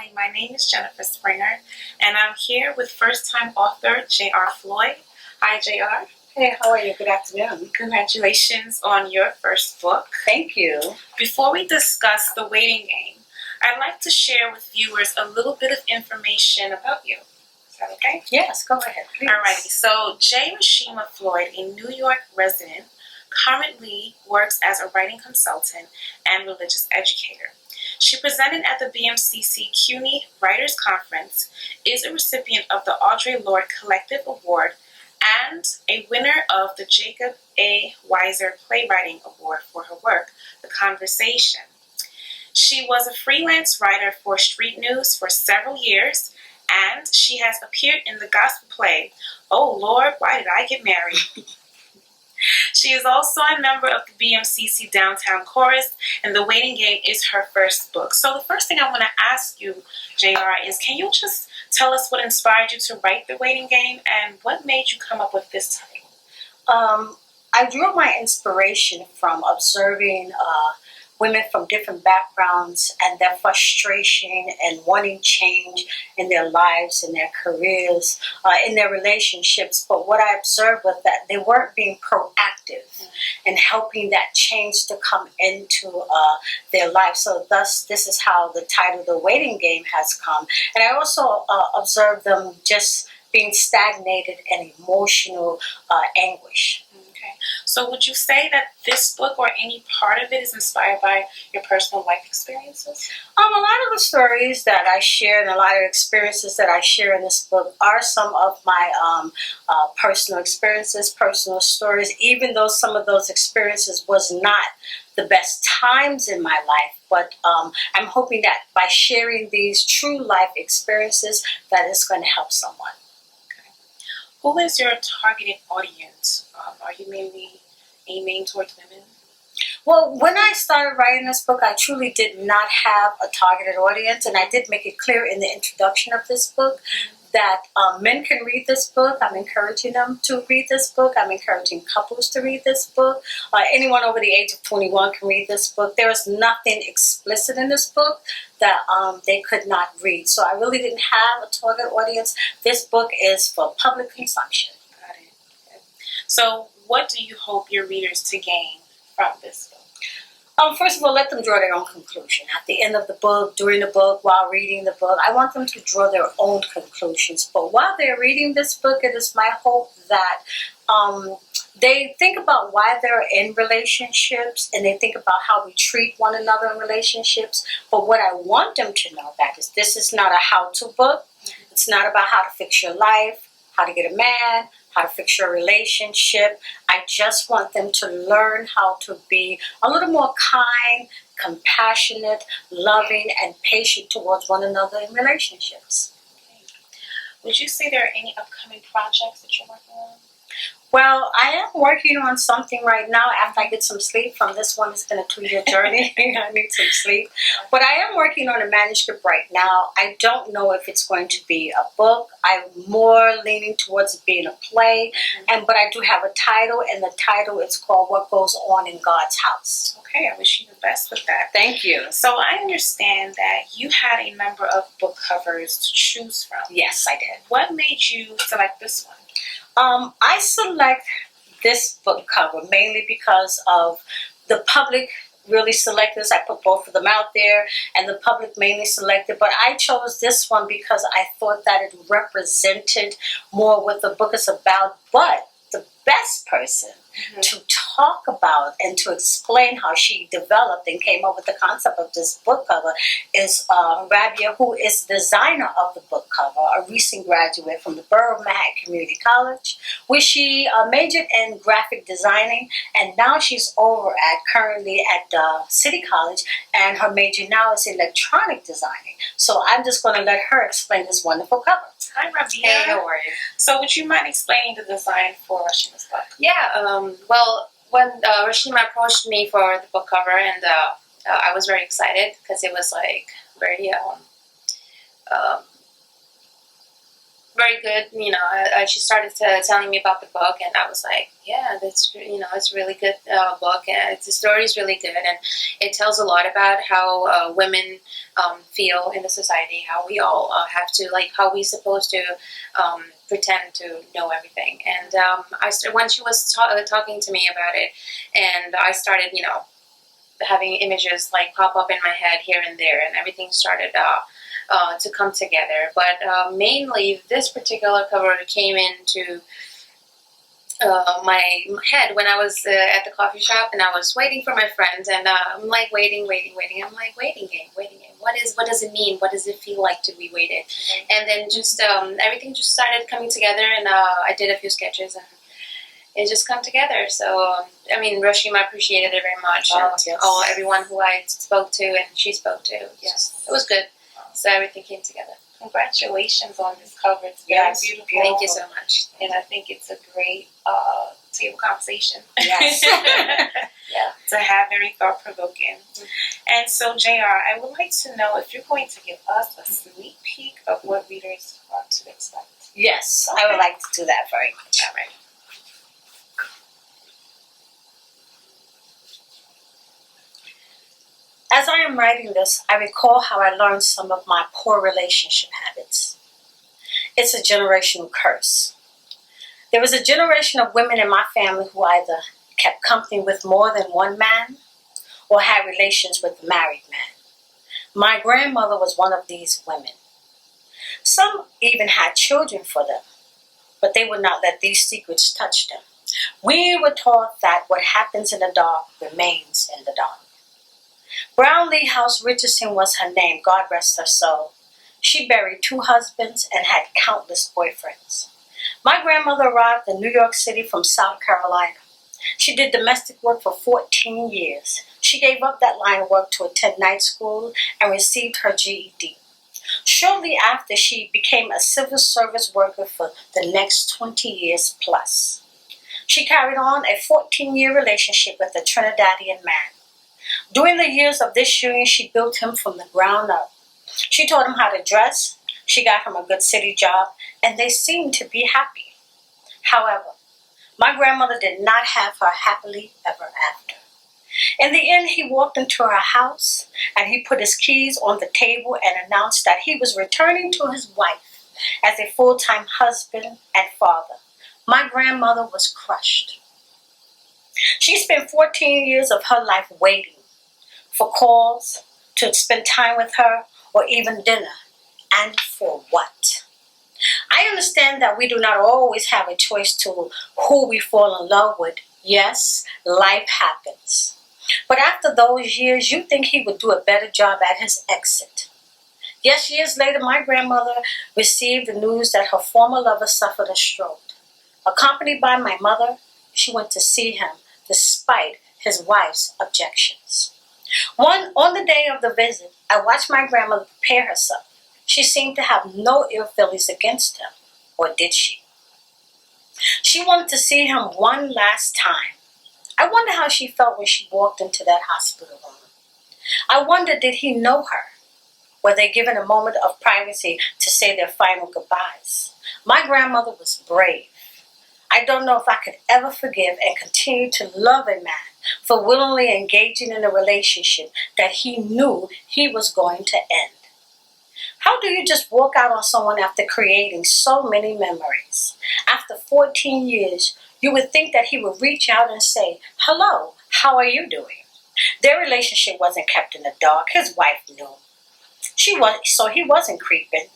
Hi, my name is Jennifer Springer, and I'm here with first-time author J.R. Floyd. Hi, J.R. Hey, how are you? Good afternoon. Congratulations on your first book. Thank you. Before we discuss The Waiting Game, I'd like to share with viewers a little bit of information about you. Is that okay? Yes, go ahead, please. Alrighty, so J. Rashima Floyd, a New York resident, currently works as a writing consultant and religious educator. She presented at the BMCC CUNY Writers Conference, is a recipient of the Audre Lorde Collective Award, and a winner of the Jacob A. Weiser Playwriting Award for her work, The Conversation. She was a freelance writer for Street News for several years, and she has appeared in the gospel play, Oh Lord, Why Did I Get Married? She is also a member of the BMCC Downtown Chorus, and The Waiting Game is her first book. So the first thing I want to ask you, JR, is can you just tell us what inspired you to write The Waiting Game and what made you come up with this title? I drew my inspiration from observing women from different backgrounds and their frustration and wanting change in their lives, in their careers, in their relationships. But what I observed was that they weren't being proactive in helping that change to come into their life. So thus, this is how the title, The Waiting Game, has come. And I also observed them just being stagnated and emotional anguish. Okay. So would you say that this book or any part of it is inspired by your personal life experiences? A lot of the stories that I share and a lot of experiences that I share in this book are some of my personal experiences, personal stories, even though some of those experiences was not the best times in my life. But I'm hoping that by sharing these true life experiences, that it's going to help someone. Who is your targeted audience? Are you mainly aiming towards women? Well, when I started writing this book, I truly did not have a targeted audience, and I did make it clear in the introduction of this book that men can read this book. I'm encouraging them to read this book. I'm encouraging couples to read this book. Anyone over the age of 21 can read this book. There is nothing explicit in this book that they could not read. So I really didn't have a target audience. This book is for public consumption. Got it. Okay. So what do you hope your readers to gain from this book? First of all, let them draw their own conclusion. At the end of the book, during the book, while reading the book, I want them to draw their own conclusions. But while they're reading this book, it is my hope that they think about why they're in relationships and they think about how we treat one another in relationships. But what I want them to know that is this is not a how-to book. It's not about how to fix your life, how to get a man, how to fix your relationship. I just want them to learn how to be a little more kind, compassionate, loving, and patient towards one another in relationships. Okay. Would you say there are any upcoming projects that you're working on? Well, I am working on something right now after I get some sleep from this one. It's been a 2-year journey. I need some sleep. But I am working on a manuscript right now. I don't know if it's going to be a book. I'm more leaning towards it being a play. But I do have a title, and the title is called What Goes On in God's House. Okay, I wish you the best with that. Thank you. So I understand that you had a number of book covers to choose from. Yes, I did. What made you select this one? I select this book cover mainly because of the public really selected this. I put both of them out there, and the public mainly selected. But I chose this one because I thought that it represented more what the book is about. But the best person to talk about and to explain how she developed and came up with the concept of this book cover is Rabia, who is the designer of the book cover, a recent graduate from the Borough of Manhattan Community College, where she majored in graphic designing, and now she's over currently at City College, and her major now is electronic designing. So I'm just going to let her explain this wonderful cover. Hi, Rabia. Hey, how are you? So would you mind explaining the design for Rashima's book? Yeah, well, when Rashima approached me for the book cover, and I was very excited because it was like very very good. She started telling me about the book, and I was like, yeah, that's it's a really good book, and the story is really good, and it tells a lot about how women feel in the society, how we all have to how we supposed to pretend to know everything. And when she was talking to me about it, and I started having images pop up in my head here and there, and everything started to come together. But mainly, this particular cover came into my head when I was at the coffee shop, and I was waiting for my friend, and I'm like waiting. I'm like, waiting game. What does it mean? What does it feel like to be waited? And then just everything just started coming together, and I did a few sketches, and it just come together. So Roshima appreciated it very much, and Yes. everyone who I spoke to and she spoke to, yes, it was good. So everything came together. Congratulations on this cover. It's very Yes, beautiful. Thank you so much. And I think it's a great table conversation. Yes. Yeah. To have very thought-provoking. And so, JR, I would like to know if you're going to give us a sneak peek of what readers are to expect. Yes, I would like to do that very much. All right. As I am writing this, I recall how I learned some of my poor relationship habits. It's a generational curse. There was a generation of women in my family who either kept company with more than one man or had relations with a married man. My grandmother was one of these women. Some even had children for them, but they would not let these secrets touch them. We were taught that what happens in the dark remains in the dark. Brownlee House Richardson was her name, God rest her soul. She buried 2 husbands and had countless boyfriends. My grandmother arrived in New York City from South Carolina. She did domestic work for 14 years. She gave up that line of work to attend night school and received her GED. Shortly after, she became a civil service worker for the next 20 years plus. She carried on a 14-year relationship with a Trinidadian man. During the years of this union, she built him from the ground up. She taught him how to dress, she got him a good city job, and they seemed to be happy. However, my grandmother did not have her happily ever after. In the end, he walked into her house and he put his keys on the table and announced that he was returning to his wife as a full-time husband and father. My grandmother was crushed. She spent 14 years of her life waiting for calls, to spend time with her, or even dinner. And for what? I understand that we do not always have a choice to who we fall in love with. Yes, life happens. But after those years, you think he would do a better job at his exit. Yes, years later, my grandmother received the news that her former lover suffered a stroke. Accompanied by my mother, she went to see him despite his wife's objections. On the day of the visit, I watched my grandmother prepare herself. She seemed to have no ill feelings against him, or did she? She wanted to see him one last time. I wonder how she felt when she walked into that hospital room. I wonder, did he know her? Were they given a moment of privacy to say their final goodbyes? My grandmother was brave. I don't know if I could ever forgive and continue to love a man for willingly engaging in a relationship that he knew he was going to end. How do you just walk out on someone after creating so many memories? After 14 years, you would think that he would reach out and say, "Hello, how are you doing?" Their relationship wasn't kept in the dark. His wife knew. So he wasn't creeping.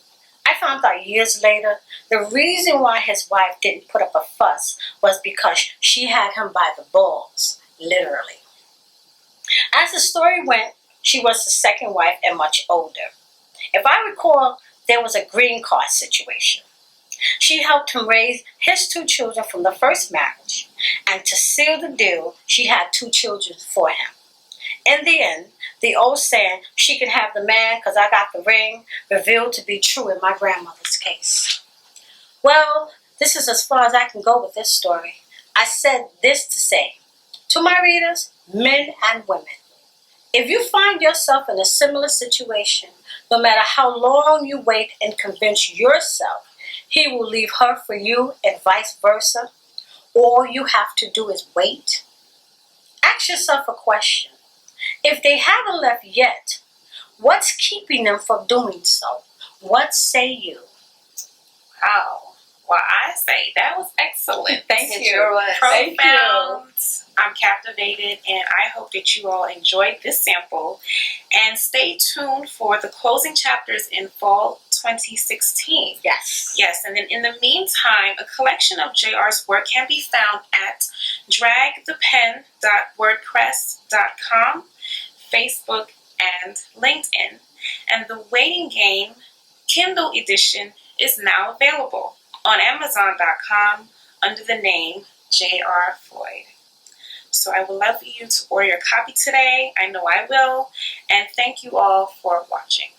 I found out years later, the reason why his wife didn't put up a fuss was because she had him by the balls, literally. As the story went, she was the second wife and much older. If I recall, there was a green card situation. She helped him raise his 2 children from the first marriage, and to seal the deal, she had 2 children for him. In the end, the old saying, "She can have the man because I got the ring," revealed to be true in my grandmother's case. Well, this is as far as I can go with this story. I said this to say, to my readers, men and women, if you find yourself in a similar situation, no matter how long you wait and convince yourself He will leave her for you and vice versa. All you have to do is wait. Ask yourself a question. If they haven't left yet, what's keeping them from doing so? What say you? Wow. Well, I say that was excellent. Thank It you. sure was. Thank Profound. I'm captivated, and I hope that you all enjoyed this sample. And stay tuned for the closing chapters in fall 2016. Yes. Yes, and then in the meantime, a collection of JR's work can be found at dragthepen.wordpress.com, Facebook, and LinkedIn. And the Waiting Game Kindle edition is now available on Amazon.com under the name J.R. Floyd. So I would love for you to order your copy today. I know I will. And thank you all for watching.